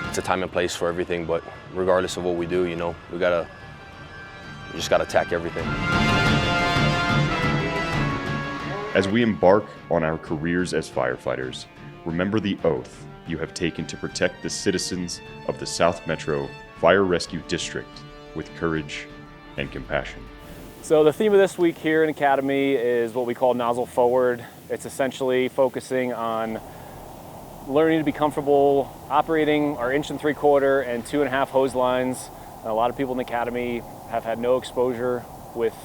it's a time and place for everything, but regardless of what we do, you know, we just gotta attack everything. As we embark on our careers as firefighters, remember the oath you have taken to protect the citizens of the South Metro Fire Rescue District with courage and compassion. So the theme of this week here in Academy is what we call Nozzle Forward. It's essentially focusing on learning to be comfortable operating our 1 3/4 and 2.5 hose lines. A lot of people in the Academy have had no exposure with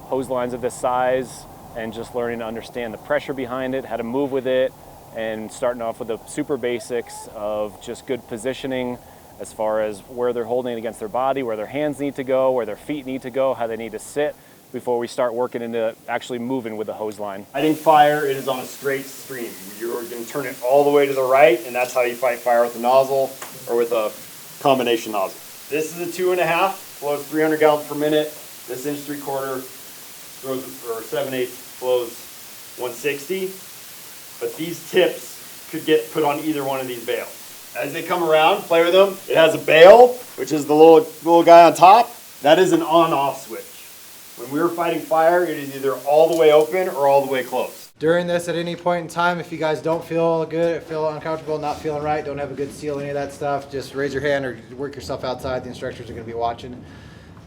hose lines of this size, and just learning to understand the pressure behind it, how to move with it, and starting off with the super basics of just good positioning as far as where they're holding it against their body, where their hands need to go, where their feet need to go, how they need to sit before we start working into actually moving with the hose line. Fighting fire, it is on a straight stream. You're going to turn it all the way to the right, and that's how you fight fire with a nozzle or with a combination nozzle. This is a 2.5, flows 300 gallons per minute. This 1 3/4 throws, or 7/8 flows 160. But these tips could get put on either one of these bales. As they come around, play with them. It has a bail, which is the little guy on top. That is an on-off switch. When we were fighting fire, it is either all the way open or all the way closed. During this, at any point in time, if you guys don't feel good, feel uncomfortable, not feeling right, don't have a good seal, any of that stuff, just raise your hand or work yourself outside. The instructors are going to be watching.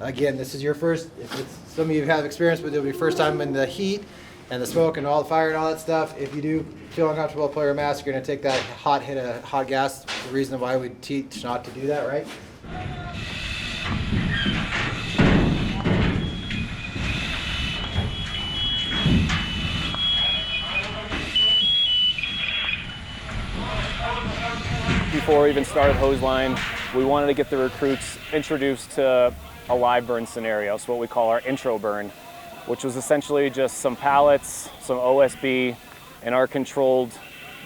Again, this is your first, if it's, some of you have experience, but it'll be first time in the heat and the smoke and all the fire and all that stuff. If you do feel uncomfortable, pull your mask, you're going to take that hot hit of hot gas. The reason why we teach not to do that, right? Before we even started hose line, we wanted to get the recruits introduced to a live burn scenario. So what we call our intro burn, which was essentially just some pallets, some OSB, and our controlled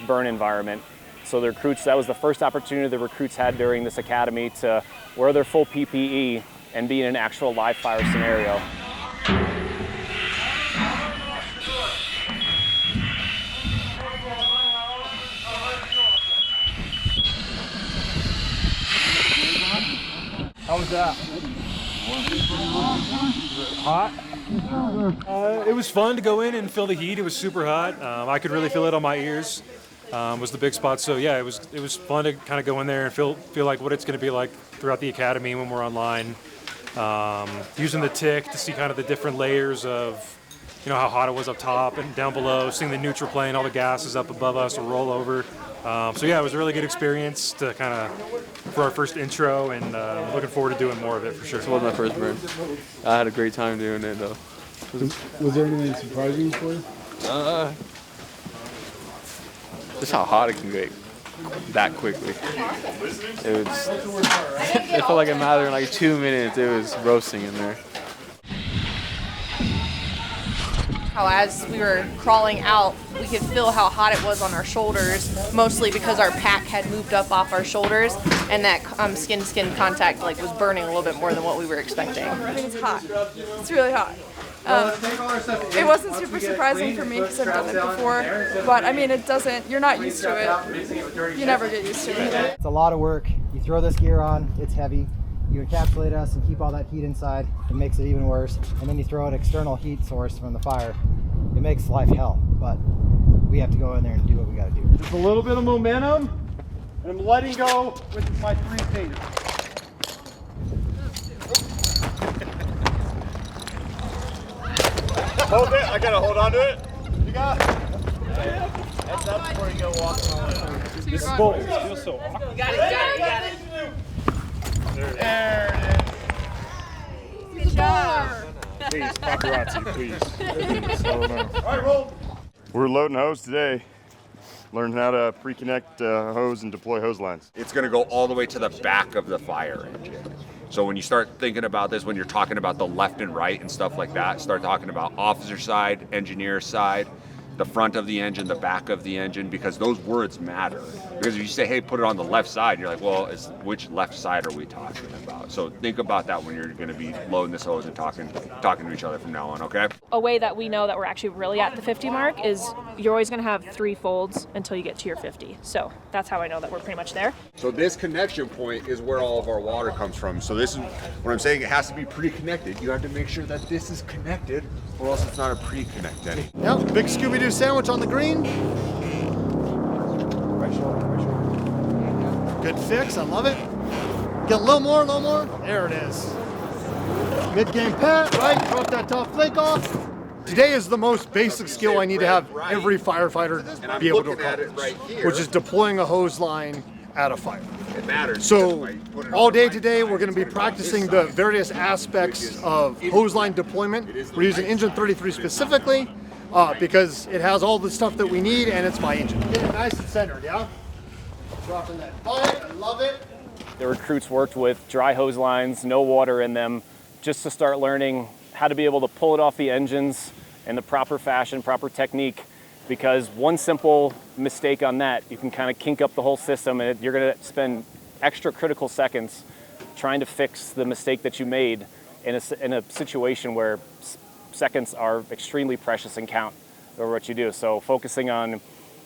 burn environment. So the recruits, that was the first opportunity the recruits had during this academy to wear their full PPE and be in an actual live fire scenario. How was that? Hot? It was fun to go in and feel the heat. It was super hot. I could really feel it on my ears. Was the big spot. So yeah, it was fun to kind of go in there and feel like what it's going to be like throughout the academy when we're online. Using the tick to see kind of the different layers of, you know, how hot it was up top and down below. Seeing the neutral plane, all the gases up above us, or roll over. So yeah, it was a really good experience to kind of for our first intro, and looking forward to doing more of it for sure. This was my first burn. I had a great time doing it though. Was there anything surprising for you? Just how hot it can get that quickly. It was. It felt like a matter in like 2 minutes. It was roasting in there. How as we were crawling out, we could feel how hot it was on our shoulders, mostly because our pack had moved up off our shoulders, and that skin-to-skin contact like was burning a little bit more than what we were expecting. I mean, it's hot. It's really hot. It wasn't super surprising for me because I've done it before, but I mean, it doesn't, you're not used to it. You never get used to it. It's a lot of work. You throw this gear on, it's heavy. You encapsulate us and keep all that heat inside. It makes it even worse. And then you throw an external heat source from the fire. It makes life hell, but we have to go in there and do what we got to do. Just a little bit of momentum, and I'm letting go with my 3 fingers. Hold it. I gotta hold on to it. You got it. That's up before you go walking all the way. This is bold. It feels so awkward. You got it. There it is. Good job. Please, paparazzi, please. All right, roll. We're loading hose today. Learning how to pre-connect hose and deploy hose lines. It's going to go all the way to the back of the fire engine. So when you start thinking about this, when you're talking about the left and right and stuff like that, start talking about officer side, engineer side, the front of the engine, the back of the engine, because those words matter. Because if you say, hey, put it on the left side, you're like, well, which left side are we talking about? So think about that when you're going to be loading this hose and talking to each other from now on, okay? A way that we know that we're actually really at the 50 mark is you're always going to have 3 folds until you get to your 50. So that's how I know that we're pretty much there. So this connection point is where all of our water comes from. So this is what I'm saying, it has to be pre-connected. You have to make sure that this is connected, or else it's not a pre-connect any. Yep, big Scooby-Doo sandwich on the green. Good fix, I love it. Get a little more, There it is. Mid-game pat, right, drop that top flake off. Today is the most basic skill I need to have every firefighter be able to accomplish, which is deploying a hose line at a fire. It matters. So all day today, we're going to be practicing the various aspects of hose line deployment. We're using engine 33 specifically because it has all the stuff that we need, and it's my engine. Get it nice and centered, yeah? Dropping that bite, I love it. The recruits worked with dry hose lines, no water in them, just to start learning how to be able to pull it off the engines in the proper fashion, proper technique, because one simple mistake on that, you can kind of kink up the whole system, and you're going to spend extra critical seconds trying to fix the mistake that you made in a situation where seconds are extremely precious and count over what you do. So focusing on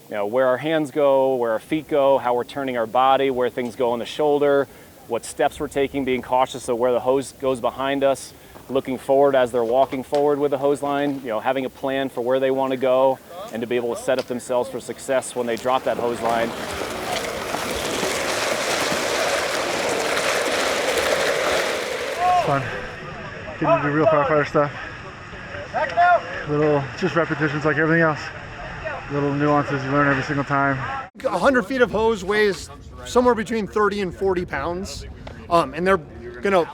where our hands go, where our feet go, how we're turning our body, where things go on the shoulder, what steps we're taking, being cautious of where the hose goes behind us, looking forward as they're walking forward with the hose line, having a plan for where they want to go and to be able to set up themselves for success when they drop that hose line. Fun. Getting to do real firefighter stuff. Little, just repetitions like everything else. Little nuances you learn every single time. 100 feet of hose weighs somewhere between 30 and 40 pounds. And they're gonna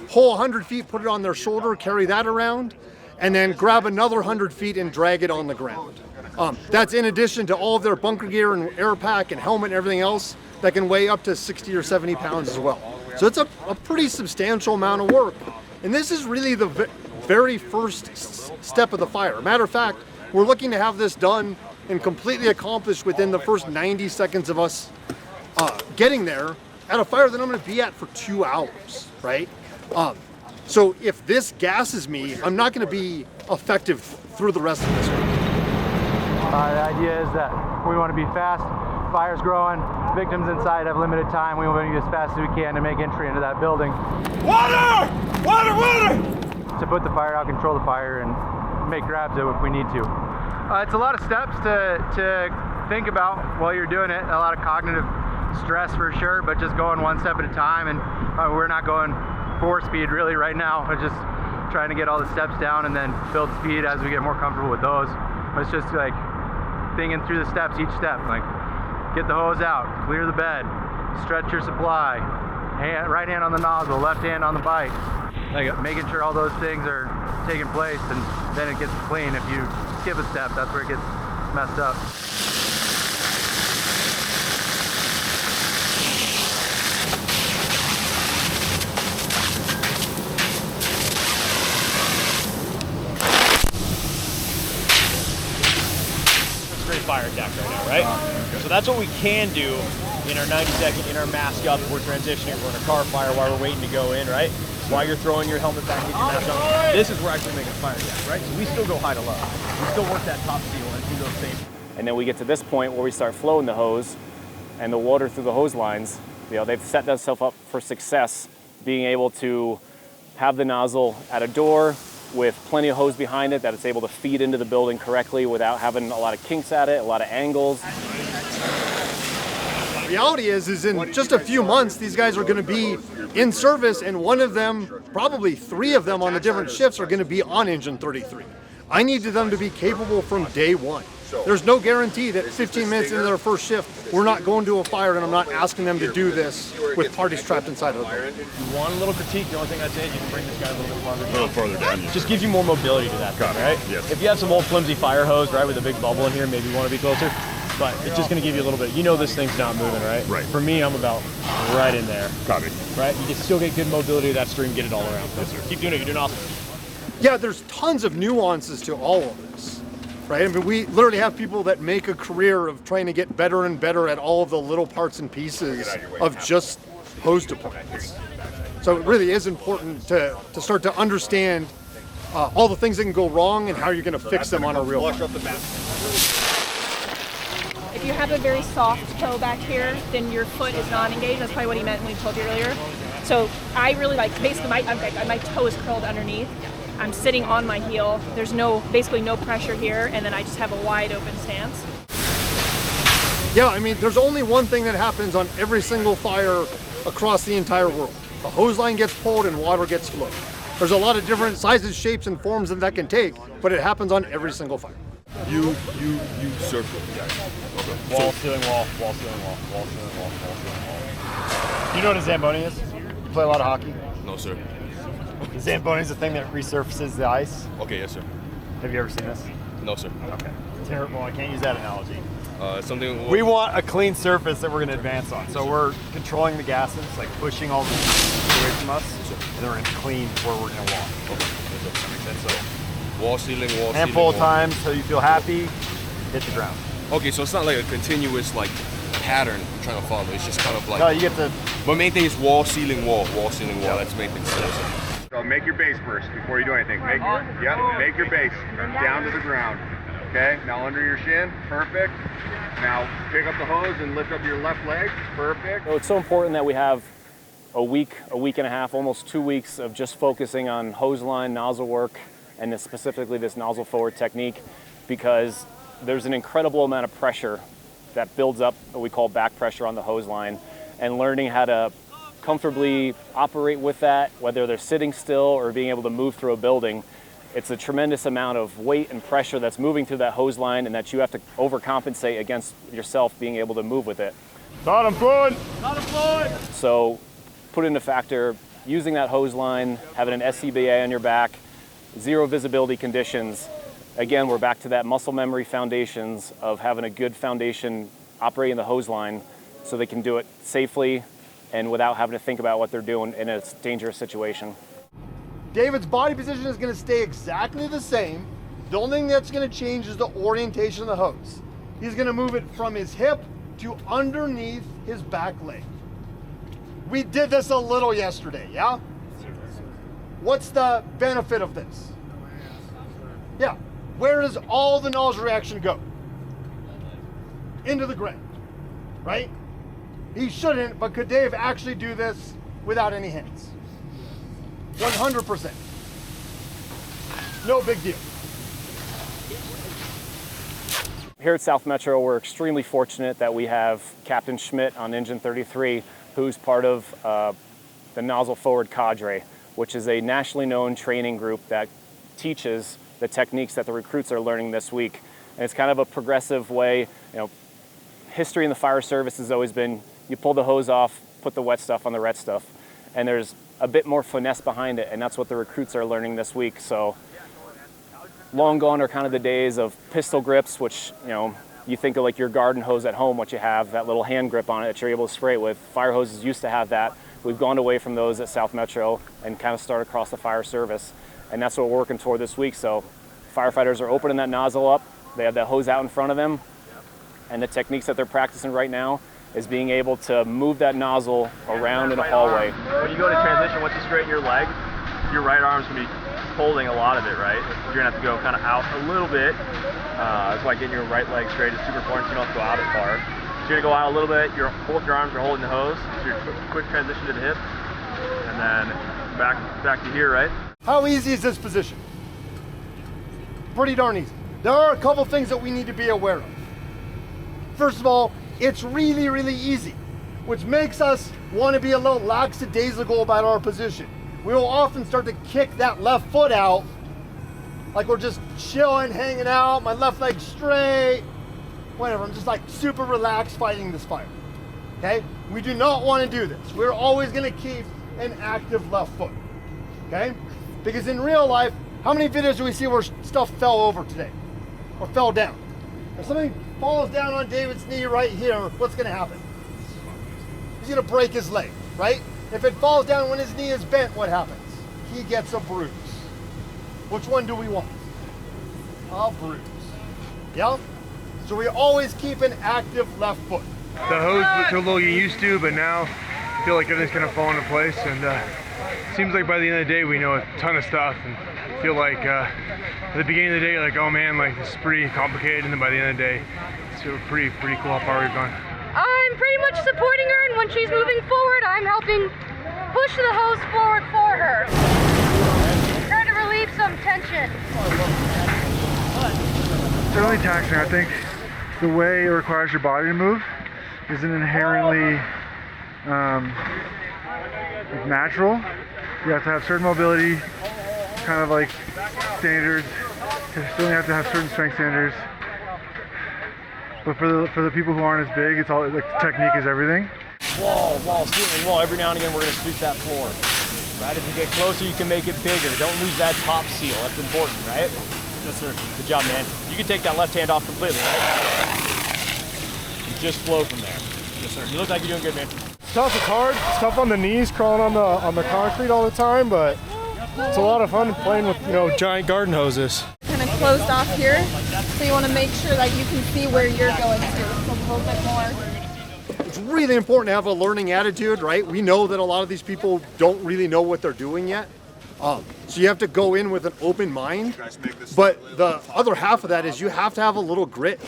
pull 100 feet, put it on their shoulder, carry that around, and then grab another 100 feet and drag it on the ground. That's in addition to all of their bunker gear and air pack and helmet and everything else that can weigh up to 60 or 70 pounds as well. So it's a pretty substantial amount of work. And this is really the very first step of the fire. Matter of fact, we're looking to have this done and completely accomplished within the first 90 seconds of us getting there at a fire that I'm going to be at for 2 hours, right? So if this gasses me, I'm not going to be effective through the rest of this week. The idea is that we want to be fast, fire's growing, victims inside have limited time, we want to be as fast as we can to make entry into that building. Water! Water, water! To put the fire out, control the fire, and make grabs if we need to. It's a lot of steps to think about while you're doing it, a lot of cognitive stress for sure, but just going one step at a time, and we're not going 4 speed really right now. We're just trying to get all the steps down and then build speed as we get more comfortable with those. But it's just like thinking through the steps, each step, like get the hose out, clear the bed, stretch your supply, right hand on the nozzle, left hand on the bite, like making sure all those things are taking place, and then it gets clean. If you skip a step, that's where it gets messed up. Fire attack right now, right? So that's what we can do in our 90-second, in our mask up, we're transitioning, we're in a car fire while we're waiting to go in, right? While you're throwing your helmet back, get your mask on. This is where we're actually making a fire attack, right? So we still go high to low. We still work that top seal and do those same. And then we get to this point where we start flowing the hose and the water through the hose lines. They've set themselves up for success, being able to have the nozzle at a door with plenty of hose behind it that it's able to feed into the building correctly without having a lot of kinks at it, a lot of angles. The reality is in just a few months, these guys are going to be in service, and one of them, probably 3 of them on the different shifts, are going to be on Engine 33. I needed them to be capable from day one. There's no guarantee that 15 minutes into their first shift, we're not going to a fire, and I'm not asking them to do this with parties trapped inside of the building. You want a little critique, the only thing I'd say is you can bring this guy a little bit farther down. A little further down. Just gives you more mobility to that thing, right? Yes. If you have some old flimsy fire hose, right, with a big bubble in here, maybe you want to be closer. But it's just going to give you a little bit. You know this thing's not moving, right? Right. For me, I'm about right in there. Copy. Right? You can still get good mobility to that stream, get it all around. Yes, sir. Keep doing it. You're doing awesome. Yeah, there's tons of nuances to all of this. right? I mean, we literally have people that make a career of trying to get better and better at all of the little parts and pieces of just hose departments. So it really is important to start to understand all the things that can go wrong and how you're going to fix them on a real one. If you have a very soft toe back here, then your foot is not engaged. That's probably what he meant when he told you earlier. So I really like, basically my toe is curled underneath. I'm sitting on my heel. There's basically no pressure here, and then I just have a wide open stance. Yeah, I mean, there's only one thing that happens on every single fire across the entire world. The hose line gets pulled and water gets flowed. There's a lot of different sizes, shapes, and forms that can take, but it happens on every single fire. You circle. Okay. Wall, ceiling, wall, wall, ceiling, wall, wall, ceiling, wall, wall, ceiling, wall. You know what a Zamboni is? You play a lot of hockey? No, sir. The Zamboni is the thing that resurfaces the ice. Okay, yes, sir. Have you ever seen this? No, sir. Okay. Terrible. I can't use that analogy. Something. We want a clean surface that we're going to advance on. So we're controlling the gases, like pushing all the away from us, and then we're going to clean where we're going to walk. Okay. That makes sense. So wall, ceiling, wall, handful ceiling, of times so you feel happy, hit the ground. Okay, so it's not like a continuous like pattern I'm trying to follow. It's just kind of like. No, you get to. But main thing is wall, ceiling, wall, wall, ceiling, wall. That's the main thing. So make your base first before you do anything. Make your base down to the ground. Okay, now under your shin, perfect. Now pick up the hose and lift up your left leg, perfect. So it's so important that we have a week and a half, almost 2 weeks of just focusing on hose line, nozzle work, and specifically this nozzle forward technique, because there's an incredible amount of pressure that builds up, what we call back pressure on the hose line, and learning how to comfortably operate with that, whether they're sitting still or being able to move through a building. It's a tremendous amount of weight and pressure that's moving through that hose line, and that you have to overcompensate against yourself being able to move with it. Bottom fluid! Bottom fluid! So put into factor using that hose line, having an SCBA on your back, zero visibility conditions. Again, we're back to that muscle memory foundations of having a good foundation operating the hose line so they can do it safely and without having to think about what they're doing in a dangerous situation. David's body position is going to stay exactly the same. The only thing that's going to change is the orientation of the hose. He's going to move it from his hip to underneath his back leg. We did this a little yesterday, yeah? What's the benefit of this? Yeah, where does all the nozzle reaction go? Into the ground, right? He shouldn't, but could Dave actually do this without any hands? 100%. No big deal. Here at South Metro, we're extremely fortunate that we have Captain Schmidt on Engine 33, who's part of the Nozzle Forward Cadre, which is a nationally known training group that teaches the techniques that the recruits are learning this week. And it's kind of a progressive way. You know, history in the fire service has always been you pull the hose off, put the wet stuff on the red stuff. And there's a bit more finesse behind it, and that's what the recruits are learning this week. So long gone are kind of the days of pistol grips, which, you know, you think of like your garden hose at home, what you have, that little hand grip on it that you're able to spray it with. Fire hoses used to have that. We've gone away from those at South Metro and kind of started across the fire service. And that's what we're working toward this week. So firefighters are opening that nozzle up. They have that hose out in front of them. And the techniques that they're practicing right now is being able to move that nozzle around in a hallway. When you go to transition, once you straighten your leg, your right arm's gonna be holding a lot of it, right? You're gonna have to go kind of out a little bit. That's why getting your right leg straight is super important, so you don't have to go out as far. So you're gonna go out a little bit, both your arms are holding the hose, so your quick transition to the hip, and then back to here, right? How easy is this position? Pretty darn easy. There are a couple things that we need to be aware of. First of all, it's really, really easy, which makes us want to be a little lackadaisical about our position. We will often start to kick that left foot out, like we're just chilling, hanging out, my left leg straight, whatever. I'm just like super relaxed fighting this fire, okay? We do not want to do this. We're always going to keep an active left foot, okay? Because in real life, how many videos do we see where stuff fell over today or fell down? If something falls down on David's knee right here, what's going to happen? He's going to break his leg, right? If it falls down when his knee is bent, what happens? He gets a bruise. Which one do we want? A bruise. Yep. So we always keep an active left foot. The hose took a little get used to, but now I feel like everything's kind of falling into place, and it seems like by the end of the day we know a ton of stuff, and feel like at the beginning of the day, like, oh man, like this is pretty complicated, and then by the end of the day, it's pretty cool how far we've gone. I'm pretty much supporting her, and when she's moving forward, I'm helping push the hose forward for her. Trying to relieve some tension. Certainly taxing. I think the way it requires your body to move isn't inherently natural. You have to have certain mobility, kind of like standards. You still have to have certain strength standards. But for the people who aren't as big, it's all like technique is everything. Wall, ceiling, wall. Every now and again, we're going to sweep that floor. Right? If you get closer, you can make it bigger. Don't lose that top seal. That's important, right? Yes, sir. Good job, man. You can take that left hand off completely, right? And just flow from there. Yes, sir. You look like you're doing good, man. It's tough. It's hard. It's tough on the knees, crawling on the concrete all the time, but it's a lot of fun playing with giant garden hoses. Kind of closed off here, so you want to make sure that you can see where you're going to, so a little bit more. It's really important to have a learning attitude, right? We know that a lot of these people don't really know what they're doing yet. So you have to go in with an open mind. But the other half of that is you have to have a little grit.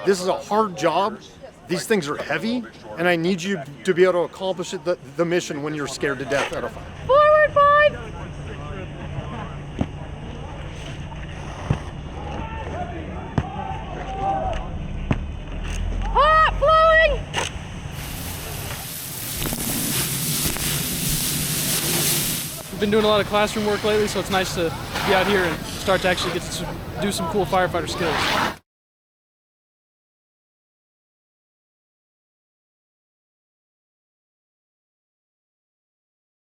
This is a hard job. These things are heavy, and I need you to be able to accomplish the mission when you're scared to death out of fire. Forward 5. Hot, flowing. We've been doing a lot of classroom work lately, so it's nice to be out here and start to actually get to do some cool firefighter skills.